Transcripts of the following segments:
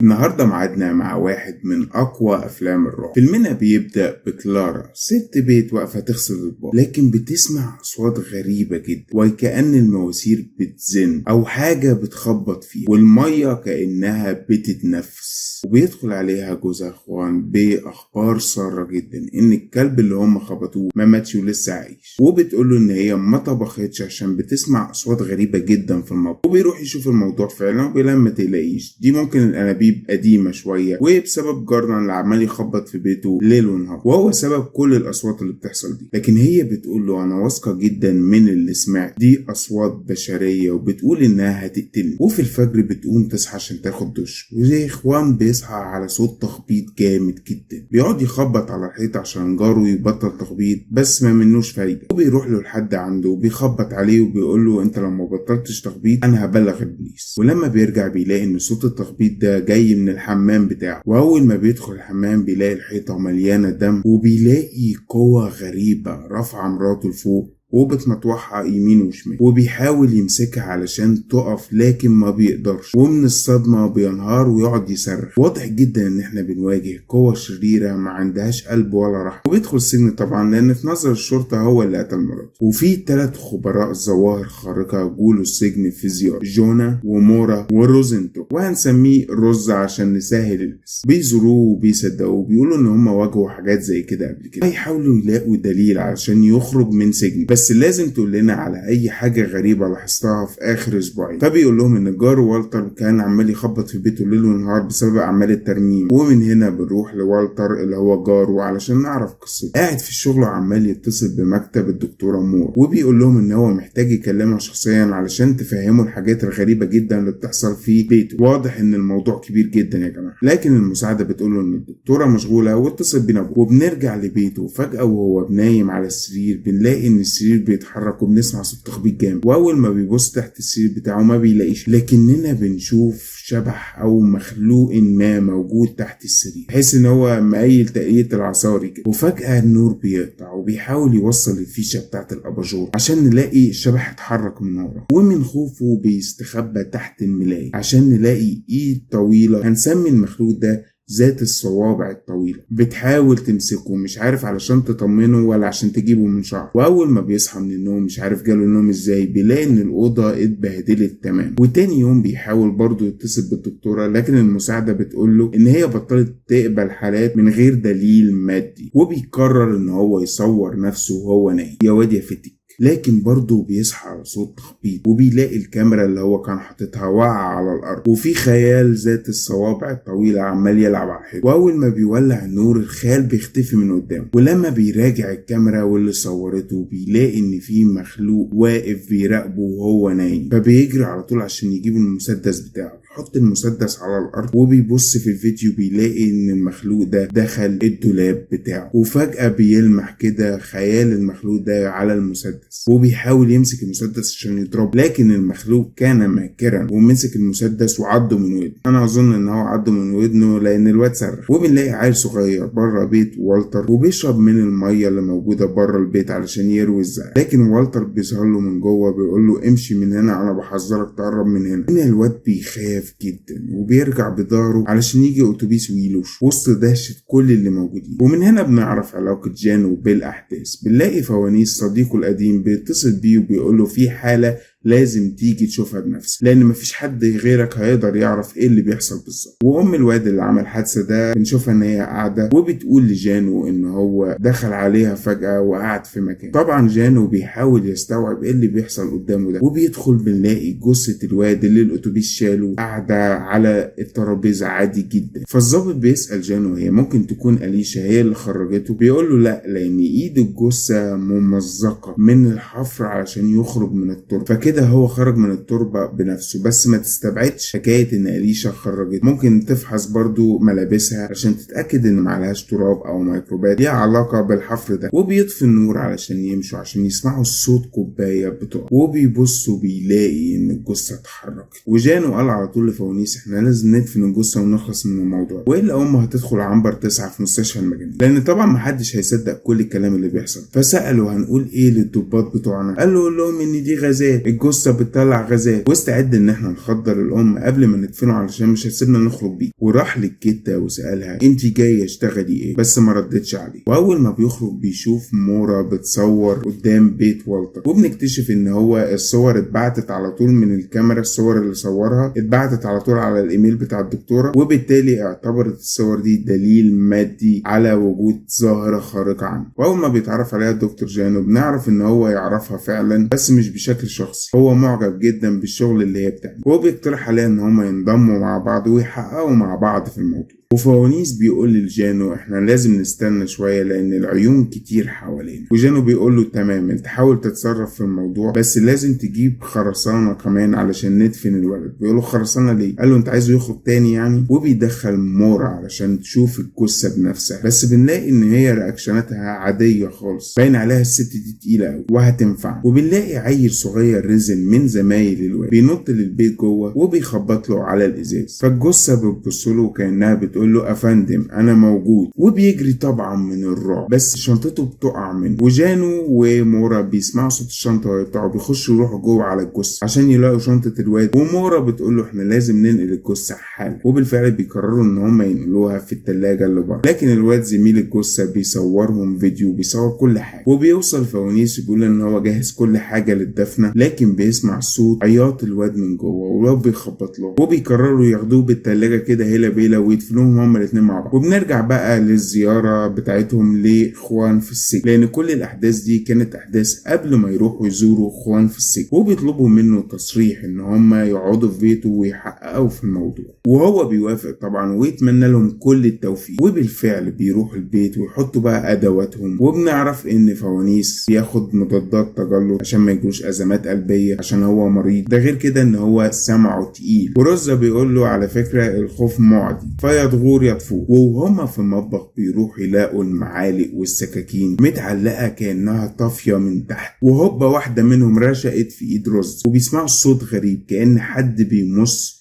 النهاردة معادنا مع واحد من أقوى أفلام الرعب. فيلمنا بيبدأ بكلارا، ست بيت واقفة تغسل الأطباق، لكن بتسمع أصوات غريبة جدا وكأن المواسير بتزن أو حاجة بتخبط فيها، والمية كأنها بتتنفس. وبيدخل عليها جوزها خوان بأخبار سارة جدا إن الكلب اللي هم خبطوه ما ماتش ولسه عايش، وبتقوله إن هي ما طبختش عشان بتسمع أصوات غريبة جدا في المطبخ. وبيروح يشوف الموضوع فعلا وبيلما تلاقيش دي ممكن الأنابيب قديمة شوية، وبسبب جارنا اللي عمال يخبط في بيته ليل ونهار، وهو سبب كل الأصوات اللي بتحصل دي. لكن هي بتقول له أنا واثقة جدا من اللي سمعت، دي أصوات بشرية وبتقول إنها هتقتلني. وفي الفجر بتقوم تصحى عشان تاخد دش، وزي إخوان بيصحى على صوت تخبيط جامد جدا. بيقعد يخبط على الحيط عشان جاره يبطل تخبيط، بس ما منوش فايدة. وبيروح له لحد عنده وبيخبط عليه وبيقول له أنت لو ما بطلتش تخبيط أنا هبلغ البوليس. ولما بيرجع بيلاقي إن صوت التخبيط ده جاي من الحمام بتاعه، واول ما بيدخل الحمام بيلاقي الحيطة مليانة دم، وبيلاقي قوة غريبة رافعة مراته لفوق وبتمطوحها يمين وشمال، وبيحاول يمسكها علشان تقف لكن ما بيقدرش، ومن الصدمة بينهار ويقعد يصرخ. واضح جدا ان احنا بنواجه قوة شريرة ما عندهاش قلب ولا رحمة. وبيدخل السجن طبعا لان في نظر الشرطة هو اللي قتل مراته. وفي 3 خبراء ظواهر خارقة جولوا السجن في زيارة، جونا ومورا وروزنتو، وهنسميه رز عشان نسهل الاسم. بيزوروه وبيصدقوه وبيقولوا ان هم واجهوا حاجات زي كده قبل كده، هيحاولوا يلاقوا دليل علشان يخرج من سجن، بس لازم تقول لنا على اي حاجة غريبة لاحظتها في اخر اسبوعين. فبيقول لهم ان جاره والتر كان عمال يخبط في بيته ليل ونهار بسبب اعمال الترميم. ومن هنا بنروح لوالتر اللي هو جاره علشان نعرف قصته. قاعد في الشغل وعمال يتصل بمكتب الدكتورة مور، وبيقول لهم ان هو محتاج يكلمها شخصيا علشان تفهموا الحاجات الغريبة جدا اللي بتحصل في بيته. واضح ان الموضوع كبير جدا يا جماعة. لكن المساعدة بتقول له ان الدكتورة مشغولة واتصل بينا. وبنرجع لبيته فجأة وهو بنايم على السرير بنلاقي ان السرير بيتحرك وبنسمع صوت تخبيط جامد. واول ما بيبص تحت السرير بتاعه ما بيلاقيش، لكننا بنشوف شبح او مخلوق ما موجود تحت السرير، بحيث ان هو مايل تقية العصاري كده. وفجأة النور بيقطع وبيحاول يوصل الفيشة بتاعت الاباجور عشان نلاقي الشبح اتحرك من ورا، ومن خوفه بيستخبى تحت الملاية عشان نلاقي ايد طويلة هنسمي المخلوق ده ذات الصوابع الطويلة بتحاول تمسكه، مش عارف علشان تطمنه ولا عشان تجيبه من شعره. واول ما بيصحى من النوم مش عارف جاله النوم ازاي بيلاقي ان الأوضة اتبهدلت تمام. وتاني يوم بيحاول برضه يتصل بالدكتورة، لكن المساعدة بتقوله ان هي بطلت تقبل حالات من غير دليل مادي. وبيقرر ان هو يصور نفسه وهو نايم. يا واد يا فتي. لكن برضه بيصحى على صوت تخبيط وبيلاقي الكاميرا اللي هو كان حاططها واقعة على الأرض، وفي خيال ذات الصوابع الطويلة عمال يلعب على الحيط. وأول ما بيولع النور الخيال بيختفي من قدامه. ولما بيراجع الكاميرا واللي صورته بيلاقي إن في مخلوق واقف بيراقبه وهو نايم، فبيجري على طول عشان يجيب المسدس بتاعه. يحط المسدس على الأرض وبيبص في الفيديو بيلاقي إن المخلوق ده دخل الدولاب بتاعه. وفجأة بيلمح كده خيال المخلوق ده على المسدس وبيحاول يمسك المسدس عشان يضربه، لكن المخلوق كان ماكرا ومسك المسدس وعضه من ودنه. انا اظن ان هو عضه من ودنه لان الواد صرخ. وبنلاقي عيل صغير بره بيت والتر وبيشرب من الميه اللي موجوده بره البيت علشان يروي الزعل، لكن والتر بيظهر له من جوه بيقول له امشي من هنا، انا بحذرك تقرب من هنا. هنا الواد بيخاف جدا وبيرجع بظهره علشان يجي اتوبيس ويلوش وسط دهشه كل اللي موجودين. ومن هنا بنعرف علاقه جانو بالاحداث. بنلاقي فوانيس صديقه القديم بيتصل بيه وبيقوله في حالة لازم تيجي تشوفها بنفسك لان مفيش حد غيرك هيقدر يعرف ايه اللي بيحصل بالظبط. وام الواد اللي عمل حادثه ده بنشوفها ان هي قاعده وبتقول لجانو ان هو دخل عليها فجاه وقعد في مكان. طبعا جانو بيحاول يستوعب ايه اللي بيحصل قدامه ده، وبيدخل بنلاقي جثه الواد اللي الاتوبيس شاله قاعده على الترابيزه عادي جدا. فالظابط بيسال جانو هي ممكن تكون اليشا هي اللي خرجته، بيقول له لا لان ايد الجثه ممزقه من الحفر علشان يخرج من التربه، كده هو خرج من التربة بنفسه. بس ما تستبعدش حكاية ان اليشا خرجت، ممكن تفحص برضو ملابسها عشان تتأكد ان معلهاش تراب او ميكروبات ليها علاقة بالحفر ده. وبيطفي النور علشان يمشوا عشان يسمعوا الصوت كوباية بتقع، وبيبصوا بيلاقي ان الجثة اتحركت. وجانو قال على طول لفوانيس احنا لازم ندفن الجثة ونخلص من الموضوع، والا امه هتدخل عنبر 9 في مستشفى المجانين، لان طبعا محدش هيصدق كل الكلام اللي بيحصل. فسألوا هنقول ايه للضباط بتوعنا؟ قال له قول لهم ان دي غازات، الجثة بتطلع غازات، واستعد ان احنا نخدر الام قبل ما ندفنه علشان مش هتسيبنا نخرج بيه. وراح للجدة وسألها انت جاية اشتغلي ايه؟ بس ما ردتش عليه. واول ما بيخرج بيشوف مورا بتصور قدام بيت والتر، وبنكتشف ان هو الصور اتبعتت على طول من الكاميرا، الصور اللي صورها اتبعتت على طول على الايميل بتاع الدكتورة، وبالتالي اعتبرت الصور دي دليل مادي على وجود ظاهرة خارقة عنه. واول ما بيتعرف عليها الدكتور جانو بنعرف ان هو يعرفها فعلا بس مش بشكل شخصي، هو معجب جدا بالشغل اللي هي بتعمله، وهو بيقترح عليها ان هما ينضموا مع بعض ويحققوا مع بعض في الموضوع. وفوانيس بيقول لجانو احنا لازم نستنى شوية لان العيون كتير حوالينا، وجانو بيقول له تمام انت حاول تتصرف في الموضوع بس لازم تجيب خرسانة كمان علشان ندفن الولد. بيقول له خرسانة ليه؟ قال له انت عايزه يخرج تاني يعني؟ وبيدخل مورا علشان تشوف الجثة بنفسها، بس بنلاقي ان هي رياكشناتها عادية خالص، باين عليها الست دي تقيلة قوي وهتنفع. وبنلاقي عيل صغير رزل من زمايل الولد بينط للبيت جوه وبيخبط له على الازاز، فالجثة بتبص له كأنها بتقول له افندم انا موجود، وبيجري طبعا من الرعب بس شنطته بتقع منه. وجانو ومورا بيسمعوا صوت الشنطه وهي بتقع، بيخشوا يروحوا جوه على الجثه عشان يلاقوا شنطه الواد، ومورا بتقول له احنا لازم ننقل الجثه حالا، وبالفعل بيقرروا ان هم ينقلوها في الثلاجه اللي بره. لكن الواد زميل الجثه بيصورهم فيديو، بيصور كل حاجه، وبيوصل فوانيس يقول ان هو جاهز كل حاجه للدفنه، لكن بيسمع صوت عياط الواد من جوه والواد بيخبط له، وبيقرروا ياخدوه بالثلاجه كده هيلا بيلا ويدفنوهم هما الاثنين مع بعض. وبنرجع بقى للزياره بتاعتهم لاخوان في السجن، لان كل الاحداث دي كانت احداث قبل ما يروحوا يزوروا اخوان في السجن، وبيطلبوا منه تصريح ان هما يقعدوا في بيته ويحققوا في الموضوع، وهو بيوافق طبعا ويتمنى لهم كل التوفيق. وبالفعل بيروحوا البيت ويحطوا بقى ادواتهم، وبنعرف ان فوانيس بياخد مضادات تجلط عشان ما يجروش ازمات قلبيه عشان هو مريض، ده غير كده ان هو سمعه تقيل. ورزة بيقول له على فكره الخوف معدي فيضغور يطفو. وهما في المطبخ بيروحوا يلاقوا المعالق والسكاكين متعلقه كانها طافيه من تحت، وهوبا واحده منهم رشقت في ايد رز، وبيسمعوا الصوت غريب كأن حد بيمص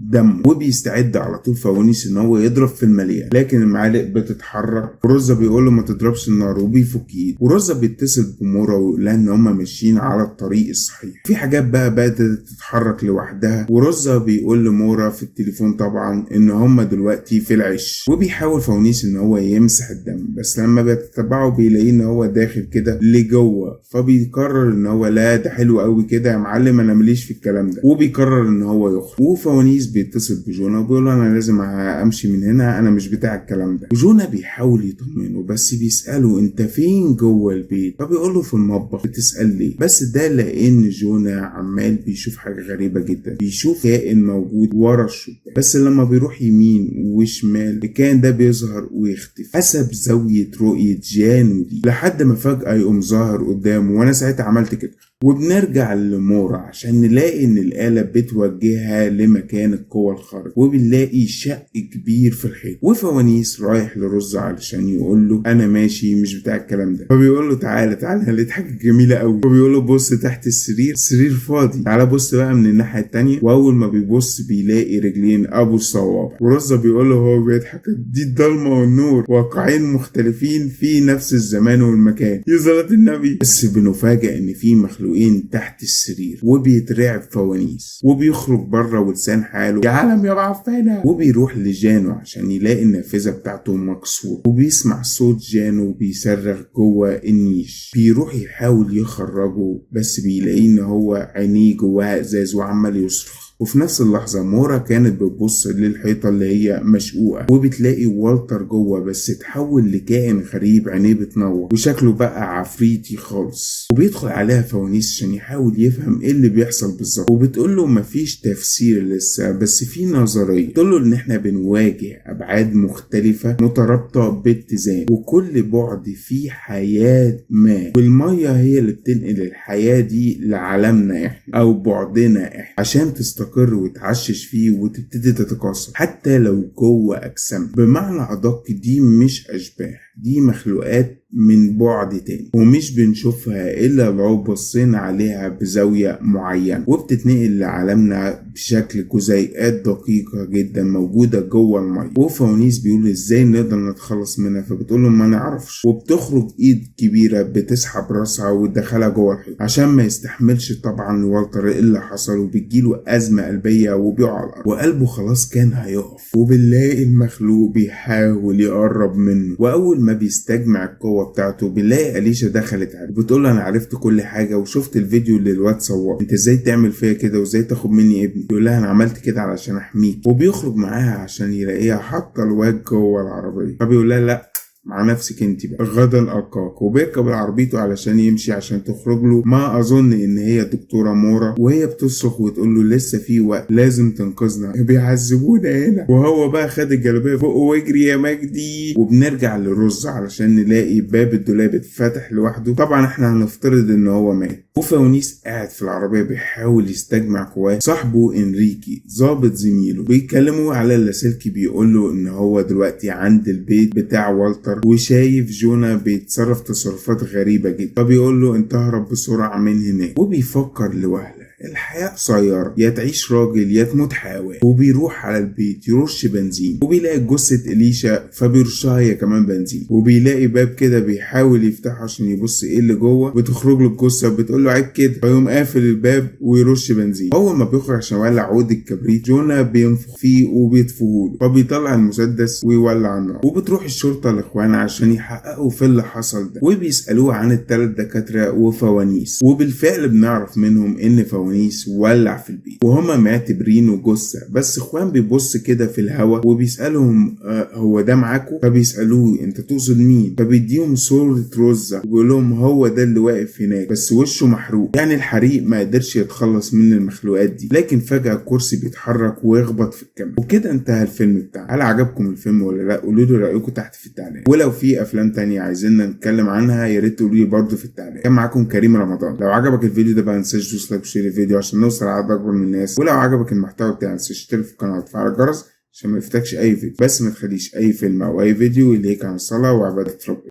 دم، وبيستعد على طول فوانيس ان هو يضرب في المليان، لكن المعالق بتتحرك ورزة بيقول له ما تضربش النار وبيفك ايده. ورزة بيتصل بمورا ويقول لها ان هم ماشيين على الطريق الصحيح. في حاجات بقى بدأت تتحرك لوحدها، ورزة بيقول لمورا في التليفون طبعا ان هم دلوقتي في العش، وبيحاول فوانيس ان هو يمسح الدم، بس لما بيتتبعه بيلاقيه ان هو داخل كده لجوه، فبيقرر ان هو لا ده حلو قوي كده يا معلم انا ماليش في الكلام ده، وبيقرر ان هو يخرج. وفوانيس بيتصل بجونا وبيقول له انا لازم امشي من هنا انا مش بتاع الكلام ده. وجونا بيحاول يطمنه بس بيساله انت فين جوه البيت، فبيقول له في المطبخ. بتسال ليه؟ بس ده لان جونا عمال بيشوف حاجه غريبه جدا، بيشوف كائن موجود ورا الشباك، بس لما بيروح يمين وشمال الكائن ده بيظهر ويختفي حسب زاويه رؤيه جانو دي، لحد ما فجاه يقوم ظاهر قدامه، وانا ساعتها عملت كده. وبنرجع لمورا عشان نلاقي ان الآلة بتوجهها لمكان القوة الخارقة، وبنلاقي شق كبير في الحيط، وفوانيس رايح لرزة علشان يقول له انا ماشي مش بتاع الكلام ده، فبيقول له تعالى تعالى لقيت حاجة جميلة قوي، وبيقول له بص تحت السرير فاضي، تعالى بص بقى من الناحية التانية. واول ما بيبص بيلاقي رجلين ابو الصوابع، ورزة بيقول له هو بيضحك دي الضلمة والنور واقعين مختلفين في نفس الزمان والمكان يا صلاة النبي. بس بنفاجئ ان في مخلوق تحت السرير، وبيترعب فوانيس وبيخرج بره ولسان حاله يا عالم يا معفنه، وبيروح لجانو عشان يلاقي النافذه بتاعته مكسوره، وبيسمع صوت جانو بيصرخ جوه النيش، بيروح يحاول يخرجه بس بيلاقيه ان هو عينيه جواها ازاز وعمال يصرخ. وفي نفس اللحظة مورا كانت بتبص للحيطة اللي هي مشقوقة، وبتلاقي والتر جوه بس اتحول لكائن غريب عينيه بتنور وشكله بقى عفريتي خالص، وبيدخل عليها فوانيس عشان يحاول يفهم ايه اللي بيحصل بالظبط، وبتقول له مفيش تفسير لسه بس في نظرية، بتقول له ان احنا بنواجه ابعاد مختلفة مترابطة باتزان، وكل بعد فيه حياة ما، والمية هي اللي بتنقل الحياة دي لعالمنا احنا او بعدنا احنا عشان تستقر وتعشش فيه وتبتدي تتكاثر حتى لو جوه اجسام. بمعنى ادق دي مش اشباح، دي مخلوقات من بعد تاني، ومش بنشوفها إلا لو بصينا عليها بزاوية معينة، وبتتنقل لعالمنا بشكل جزيئات دقيقة جدا موجودة جوه المية. وفوانيس بيقول ازاي نقدر نتخلص منها، فبتقول له ما نعرفش، وبتخرج ايد كبيرة بتسحب راسها وتدخلها جوه الحيط عشان ما يستحملش طبعا والتر اللي حصل، وبتجيله أزمة قلبية وبيقع على الأرض وقلبه خلاص كان هيقف، وبنلاقي المخلوق بيحاول يقرب منه، وأول ما بيستجمع القوة بتاعته بنلاقي أليشا دخلت عليه بتقول له أنا عرفت كل حاجة وشفت الفيديو اللي الواد صوره، أنت ازاي تعمل فيا كده وازاي تاخد مني ابني؟ يقول لها أنا عملت كده علشان أحميك، وبيخرج معاها عشان يلاقيها حاطة الواد جوه العربية، فبيقول لها لأ مع نفسك انت بقى غدا القاك، وبيركب عربيته علشان يمشي عشان تخرج له. ما اظن ان هي دكتوره مورا، وهي بتصرخ وتقول له لسه في وقت لازم تنقذنا، بيعذبونا هنا، وهو بقى خد الجلابيه فوق واجري يا مجدي. وبنرجع لرز علشان نلاقي باب الدولاب اتفتح لوحده، طبعا احنا هنفترض ان هو مات، وفوانيس قاعد في العربيه بيحاول يستجمع قواه. صاحبه انريكي ضابط زميله بيتكلموا على اللاسلكي، بيقول له ان هو دلوقتي عند البيت بتاع والتر وشايف جونا بيتصرف تصرفات غريبة جدا، فبيقول له انت هرب بسرعة من هناك. وبيفكر لوهلة الحياة قصيرة، يا تعيش راجل يا تموت حيوان. وبيروح على البيت يرش بنزين، وبيلاقي جثة إليشا فبيرشها هي كمان بنزين، وبيلاقي باب كده بيحاول يفتحه عشان يبص ايه اللي جوه، بتخرج له الجثة بتقول له عيب كده، فيقوم قافل الباب ويرش بنزين. اول ما بيخرج عشان يولع عود الكبريت جونا بينفخ فيه وبيطفوه له، فبيطلع المسدس ويولع النار. وبتروح الشرطة لاخوانها عشان يحققوا في اللي حصل ده، وبيسألوه عن الثلاث دكاترة وفوانيس، وبالفعل بنعرف منهم ان فوانيس ولع في البيت وهما معتبرينه جثة. بس اخوان بيبص كده في الهوا وبيسألهم هو ده معاكم؟ فبيسألوه انت تقصد مين؟ فبيديهم صورة رزة وبيقول لهم هو ده اللي واقف هناك بس وشه محروق، يعني الحريق ما قدرش يتخلص من المخلوقات دي. لكن فجأة الكرسي بيتحرك ويخبط في الكاميرا. وكده انتهى الفيلم بتاعنا. هل عجبكم الفيلم ولا لا؟ قولوا لي رأيكم تحت في التعليقات، ولو في افلام تانية عايزيننا نتكلم عنها يا ريت تقولوا لي برضه في التعليقات. كان معاكم كريم رمضان. لو عجبك الفيديو ده بقى تنساش تدوس لايك وشير الفيديو عشان نوصل لعدد اكبر من الناس، ولو عجبك المحتوى بتاعي متنساش تشترك في القناه وتفعل الجرس عشان ما يفوتكش اي فيديو. بس ما تخليش اي فيلم او اي فيديو يلهيك عن الصلاه وعباده ربنا.